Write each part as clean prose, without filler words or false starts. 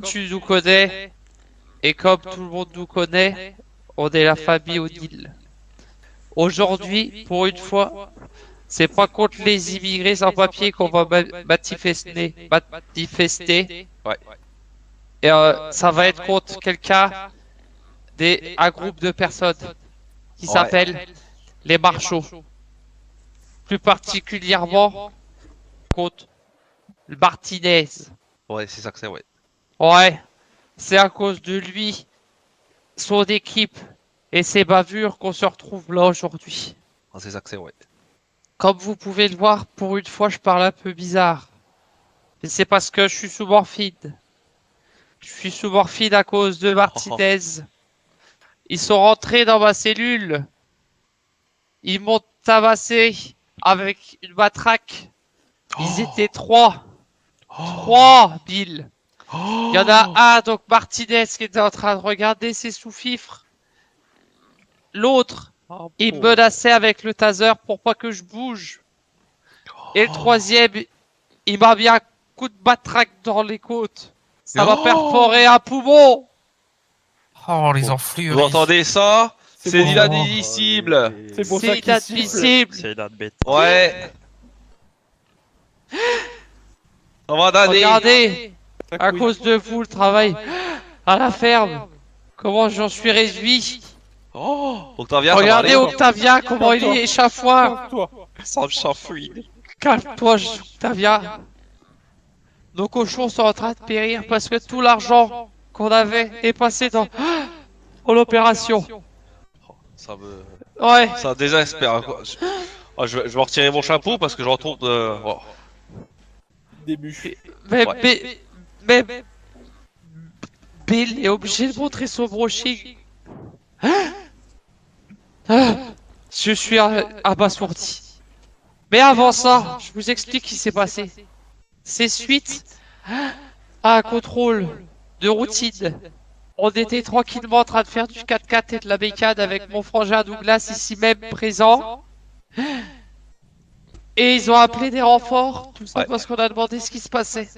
Tu nous connais, et comme tout le monde nous connaît, on est la famille O'Neill. Aujourd'hui, pour une fois, c'est pas contre les immigrés sans papier qu'on va manifester. Ouais. Et ça va être contre un groupe de personnes qui Ouais. s'appelle les marchaux. Plus particulièrement contre Martinez. Ouais, c'est ça que c'est, ouais. Ouais, c'est à cause de lui, son équipe et ses bavures qu'on se retrouve là aujourd'hui. Ah, c'est ça que c'est, ouais. Comme vous pouvez le voir, pour une fois, je parle un peu bizarre. Mais c'est parce que je suis sous morphine. Je suis sous morphine à cause de Martinez. Ils sont rentrés dans ma cellule. Ils m'ont tabassé avec une matraque. Ils étaient trois. Trois, Bill. Il y en a un, donc Martinez, qui était en train de regarder ses sous-fifres. L'autre, il me menaçait avec le taser pour pas que je bouge. Et le troisième, il m'a mis un coup de matraque dans les côtes. Ça m'a perforé un poumon. Oh, les Vous enflures. entendez ça? C'est bon. inadmissible. C'est pour ça C'est qu'il siffle. inadmissible. C'est inadmissible. Ouais. On va d'aller. Regardez, à Oui. cause de vous, le travail à la ferme. Comment j'en suis réduit. Octavien, ça va Regardez aller? Octavien, comment il est échafouin. Toi. Ça me s'enfuit. Calme-toi, Octavien. Nos cochons sont en train de périr parce que tout l'argent qu'on avait est passé dans l'opération. Ça me... Ouais, Ça désespère, quoi. Je vais retirer mon chapeau parce que je retourne... oh. Début. mais, Ouais. mais Bill est obligé de montrer son brushing. Je suis abasourdi. Mais avant ça, je vous explique ce qui s'est passé. C'est suite à un contrôle de routine. On était tranquillement en train de faire du 4x4 et de la bécane avec mon frangin Douglas ici même présent. Et ils ont appelé des renforts, tout ça Ouais. parce qu'on a demandé ce qui se passait.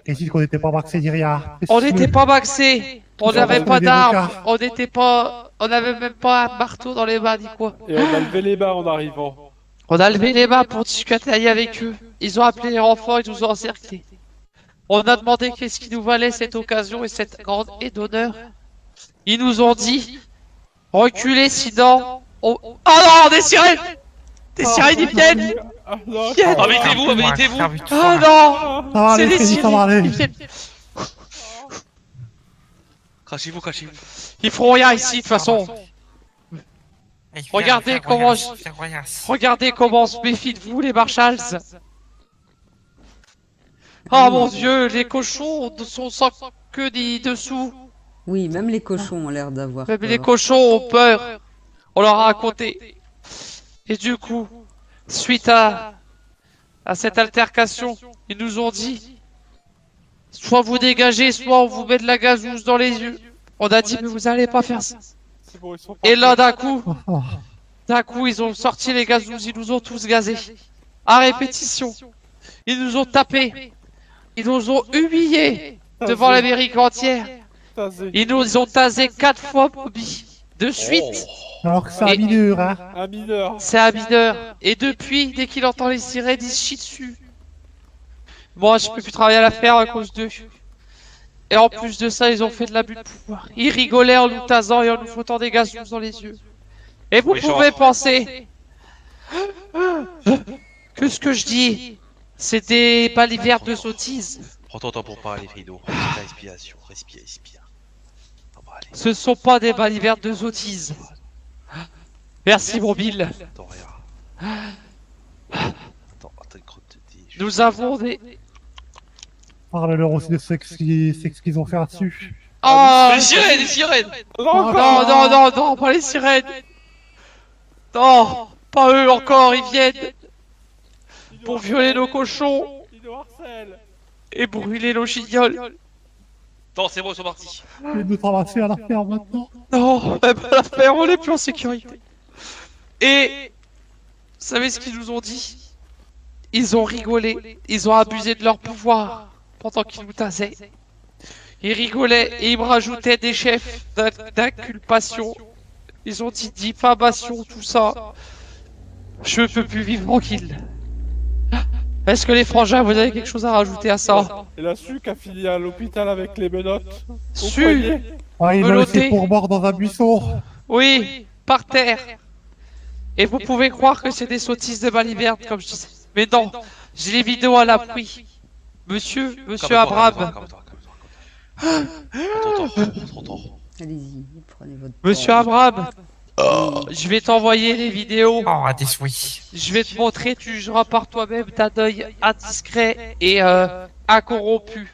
Et si qu'on n'était pas maxé derrière. On n'était pas maxés, on Ils ont n'avait relevé pas des d'armes, recards. on n'avait même pas un marteau dans les mains ni quoi. Et on a levé les mains en arrivant. On a levé les mains pour discuter avec eux. Ils ont appelé les renforts, ils nous ont encerclés. On a demandé qu'est-ce qui nous valait cette occasion et cette grande aide d'honneur. Ils nous ont dit reculez sinon. Ah non, des sirènes! Des sirènes, ils viennent! Ah non, Ils viennent! Habilitez-vous, habilitez-vous. Ah non! Ça va C'est aller, des Freddy, ça va sirènes! aller. Ils viennent! Cachez-vous, cachez-vous. Ils feront rien ici de toute façon. Regardez comment Regardez comment on se méfie de vous, les Marshalls. Oh mon Dieu, les cochons sont sans queue ni dessous. Oui, même les cochons ont l'air d'avoir Même les peur. cochons ont peur. On leur a raconté. Et du coup, suite à cette altercation, ils nous ont dit soit vous dégagez, soit on vous met de la gazouze dans les yeux. On a dit mais vous allez pas faire ça. c'est bon, ils sont Et là partis. d'un coup, ils ont sorti les gazouzes, ils nous ont tous gazés. À répétition. Ils nous ont tapés. Ils nous ont humiliés devant l'Amérique entière. Tasé. Ils nous ont tasé 4 fois, Bobby. De suite. Alors que c'est un Et- mineur, hein. Un mineur. C'est un mineur. Et depuis, dès qu'il entend les sirènes, il se chie dessus. Moi, je peux plus travailler à la ferme à cause d'eux. Et en plus de ça, ils ont fait de l'abus de pouvoir. Ils rigolaient en nous tasant et en nous foutant des gazous dans les yeux. Et vous Méchant. pouvez penser que ce que je dis, c'est des balivernes de sottises. Prends ton temps pour parler, Frido. Respire, respiration. Respire, respire. On va aller. Ce sont pas des balivernes de sottises. Merci, mon Bill. Attends, regarde. Attends, une crotte de thé. Nous avons des... Parle-leur aussi de ce qu'ils ont fait là-dessus. Oh, Les sirènes, les sirènes. Non, non, encore. non, non, non, pas les sirènes. Non, pas eux encore, ils viennent Ils nous pour violer nos harcèlent. cochons Ils nous harcèlent. et brûler nos chignoles. Non, c'est bon, ils sont partis. Je vais nous ramasser à la ferme maintenant. Non, même pas la faire, on est plus en sécurité. Et vous savez ce qu'ils nous ont dit? Ils ont rigolé, ils ont abusé de leur pouvoir pendant qu'ils nous tasaient. Ils rigolaient et ils me rajoutaient des chefs d'inculpation. Ils ont dit diffamation, tout ça. Je peux plus vivre tranquille. Est-ce que les frangins, vous avez quelque chose à rajouter à ça? Et la Suc a fini à l'hôpital avec les menottes. Au Su, poignet. Ah, il l'a Menotté. laissé pour mort dans un buisson. oui, par terre. Et vous pouvez croire que c'est des sottises de baliverne, comme je disais. Mais non, j'ai les vidéos à l'appui. Monsieur Calme-toi, Abraham, calme-toi. Attends. Allez-y, prenez votre Monsieur temps. Abraham, Oh. je vais t'envoyer les vidéos. Oh, this oui. Je vais te montrer, tu jugeras par toi-même d'un œil indiscret et incorrompu.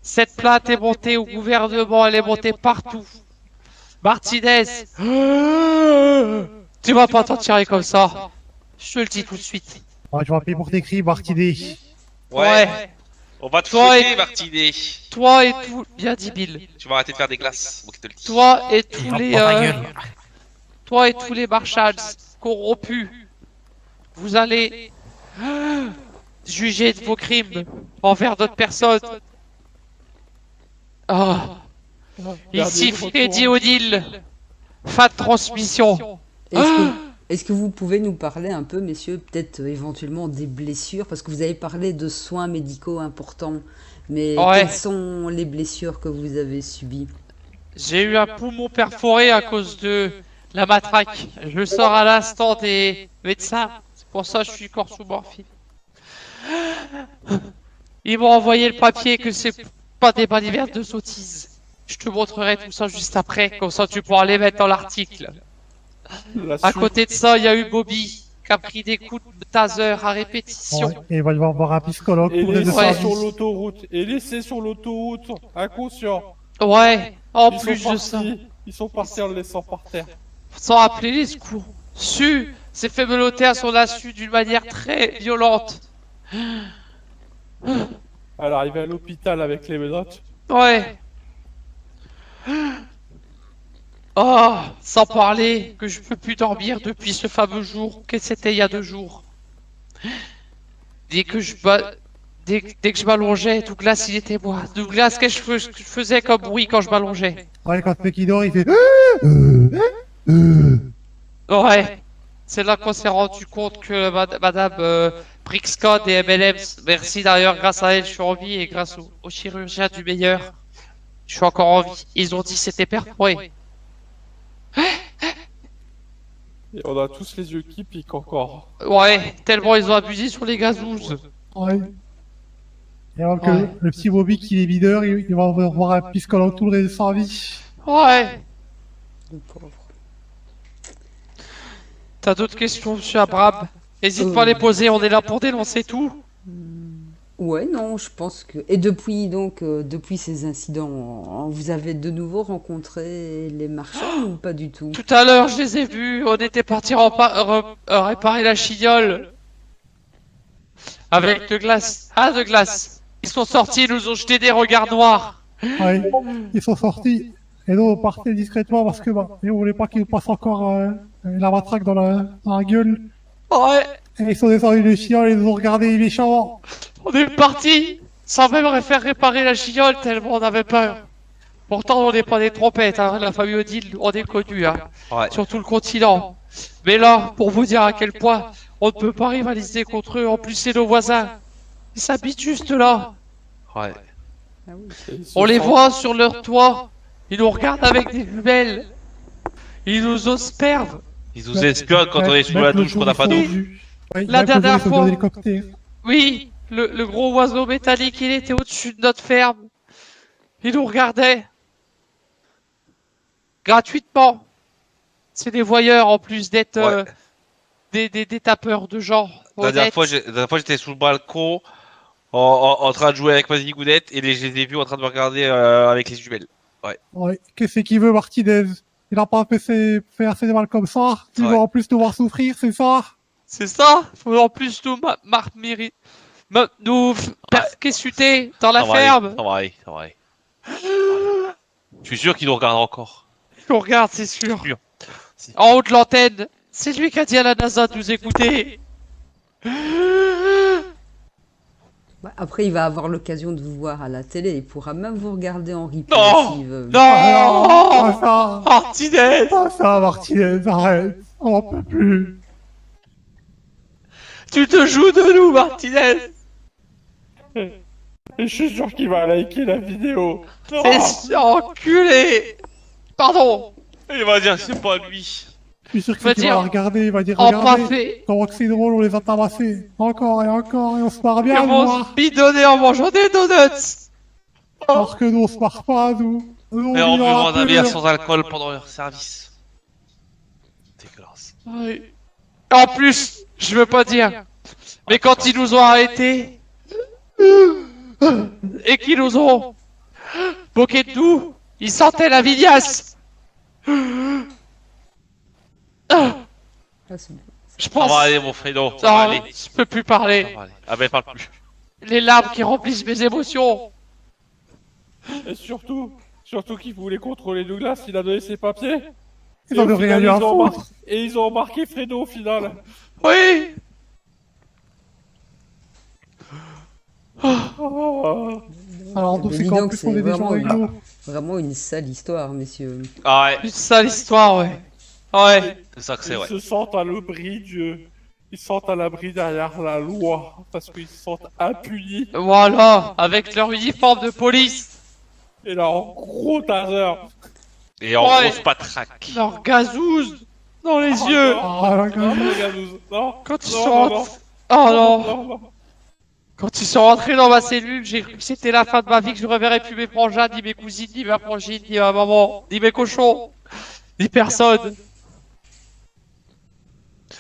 Cette plainte est montée au gouvernement, elle est montée partout. Martinez, tu vas pas t'en tirer comme ça. Je te le dis tout de suite. Ah, tu vas payer pour tes crimes, Martinet. Ouais. On va te Toi fouetter, et- Martinet. Toi et tout, bien 10 000. Tu vas arrêter de faire des glaces. Moi qui te le dis. Toi et Et tous rentre les, dans ta gueule. toi et tous les Marshalls corrompus, vous allez juger de vos crimes envers d'autres personnes. Ah, ici Dernier Freddy retour. O'Neill, fin de transmission. Est-ce que vous pouvez nous parler un peu, messieurs, peut-être éventuellement des blessures, parce que vous avez parlé de soins médicaux importants, mais Ouais. quelles sont les blessures que vous avez subies? J'ai eu un poumon perforé à cause de la matraque. Je sors à l'instant des médecins. C'est pour ça que je suis encore sous morphine. Ils m'ont envoyé le papier que c'est pas des balivernes de sottises. Je te montrerai tout ça juste après, comme ça tu pourras les mettre dans l'article. La À Suc. côté de ça, il y a eu Bobby qui a pris des coups de taser à répétition. Ouais, et il va devoir voir un psychologue Et pour les laissé Ouais. sur l'autoroute. Et laissé sur l'autoroute. Inconscient. Ouais, en Ils plus sont de ça, partis. Ils sont partis en le laissant par terre. sans appeler les secours. Su s'est fait meloter à son insu d'une manière très violente. Elle arrivait à l'hôpital avec les menottes. Ouais. Oh, sans parler que je peux plus dormir depuis ce fameux jour, que c'était il y a 2 jours. Dès que je m'allongeais, Douglas il était moi. Douglas, qu'est-ce que je faisais comme bruit quand je m'allongeais? Ouais, quand le mec il dort, il fait. Ouais. C'est là qu'on s'est rendu compte que Madame Brixcon et MLM, merci d'ailleurs, grâce à elle, je suis en vie et grâce au chirurgien du meilleur, je suis encore en vie. Ils ont dit que c'était perforé. Et on a tous les yeux qui piquent encore. Ouais, tellement ils ont abusé sur les gazous. Ouais. Et alors que Ouais. le petit Bobby qui est leader, il va voir un psychologue tout le reste de sa vie. Ouais. Le pauvre. T'as d'autres questions, monsieur Abraham? N'hésite pas à les poser, on est là pour dénoncer tout. Ouais, non, je pense que... Et depuis, donc, depuis ces incidents, vous avez de nouveau rencontré les marchands ou pas du tout? Tout à l'heure, je les ai vus, on était partis réparer la chignole. Avec de glace. Ah, de glace. Ils sont sortis, ils nous ont jeté des regards noirs. Ouais. Ils sont sortis. Et nous, on partait discrètement parce que, bah, on voulait pas qu'ils nous passent encore la matraque dans la gueule. Ouais, Et ils sont descendus du chien et ils nous ont regardé méchamment. on est partis sans même faire réparer la chignole tellement on avait peur. Pourtant, on n'est pas des trompettes, hein. La famille Odile, on est connus, hein. Ouais. Sur tout le continent. Mais là, pour vous dire à quel point on ne peut pas rivaliser contre eux, en plus c'est nos voisins. Ils s'habitent juste là. Ouais. Ah oui. Et ils se On les sentent- voit sur leur toit. Ils nous regardent avec des jumelles. Ils nous ospervent. Ils nous espionnent quand on est sous la douche, qu'on n'a pas d'eau. Ouais, La dernière fois. Hélicoptère. Oui, le gros oiseau métallique, il était au-dessus de notre ferme. Il nous regardait. Gratuitement. C'est des voyeurs en plus d'être des tapeurs de gens. La dernière honnêtes. fois, j'étais sous le balcon en train de jouer avec ma zigounette et je les ai vus en train de me regarder avec les jumelles. Ouais. Qu'est-ce qu'il veut, Martinez? Il a pas fait assez de mal comme ça. Il Ouais. veut en plus nous voir souffrir, c'est ça? C'est ça. Faut en plus nous nous persécuter dans la Ça va aller, ferme. ça va aller, ça va aller. Je suis sûr qu'ils nous regardent encore. On regarde, c'est sûr. Sûr. En haut de l'antenne, c'est lui qui a dit à la NASA de nous écouter. Bah, après, il va avoir l'occasion de vous voir à la télé. Il pourra même vous regarder en replay Non s'il veut. Non! Pas ça, Martinez! pas ça, Martinez, arrête. On en peut plus. Tu te joues de nous, Martinez! Et je suis sûr qu'il va liker la vidéo. Non. Fais enculé! Pardon! Il va dire c'est pas lui. Je suis sûr que Va c'est qu'il va dire- la regarder, il va dire, En pas regardez. fait! Comment que c'est drôle, on les a tabassés. Encore, et on se marre bien, Ils nous, vont hein. se bidonner en mangeant des donuts! Alors que nous, on se marre pas, nous. Nous, Mais on vit veut dans la vendre un bière peur. sans alcool pendant leur service. Dégueulasse. Oui. En plus, je veux pas dire, mais quand ils nous ont arrêtés et qu'ils nous ont moqué de nous, ils sentaient la vignasse. Ah, c'est bon. Je Ça pense. va aller mon Fredo, ça va Non, aller. je peux plus Ça parler. va aller. Ah ben parle plus. Les larmes qui remplissent mes émotions. Et surtout qu'il voulait contrôler Douglas, il a donné ses papiers. Ils Et en au ont rien final, eu à ils ont foutre. et ils ont embarqué Fredo au final. Oui. Oh. Alors, nous, Mais c'est dis qu'en donc, plus, c'est on est des gens vraiment, réglo. vraiment une sale histoire, messieurs. Ah ouais, Une sale histoire, ouais. Ouais. c'est ça que c'est Ils ouais. se sentent à l'abri ils se sentent à l'abri derrière la loi parce qu'ils se sentent impunis Voilà, avec leur uniforme de police, et leur gros taser. Et en Ouais. grosse patraque. leur gazouze dans les yeux. Ah, la Non, gueule. regarde-nous. Non. Quand ils Non, sont non, rentrés. Oh non. non, non. Quand ils sont rentrés dans ma cellule, j'ai cru que c'était la fin de ma vie, que je reverrais plus mes frangins, ni mes cousines, ni ma frangine, ni ma maman, ni mes cochons, ni personne.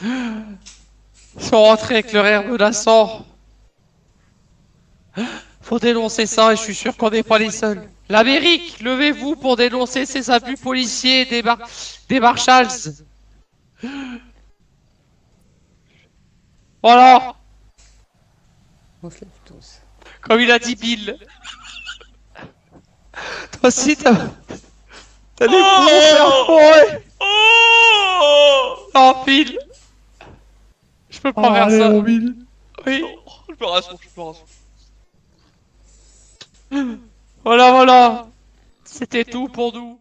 Ils sont rentrés avec leur air menaçant. Faut dénoncer ça et je suis sûr qu'on n'est pas les seuls. L'Amérique, levez-vous pour dénoncer ces abus policiers des Marshalls. Voilà, On se lève tous. comme il a dit Bill. Toi aussi, t'as des poumons perforés. Oh Non, Bill. Je peux pas Ah, faire allez, ça. mon Bill. Oui. Je me rassure, je me rassure. Voilà, voilà. C'était tout pour nous.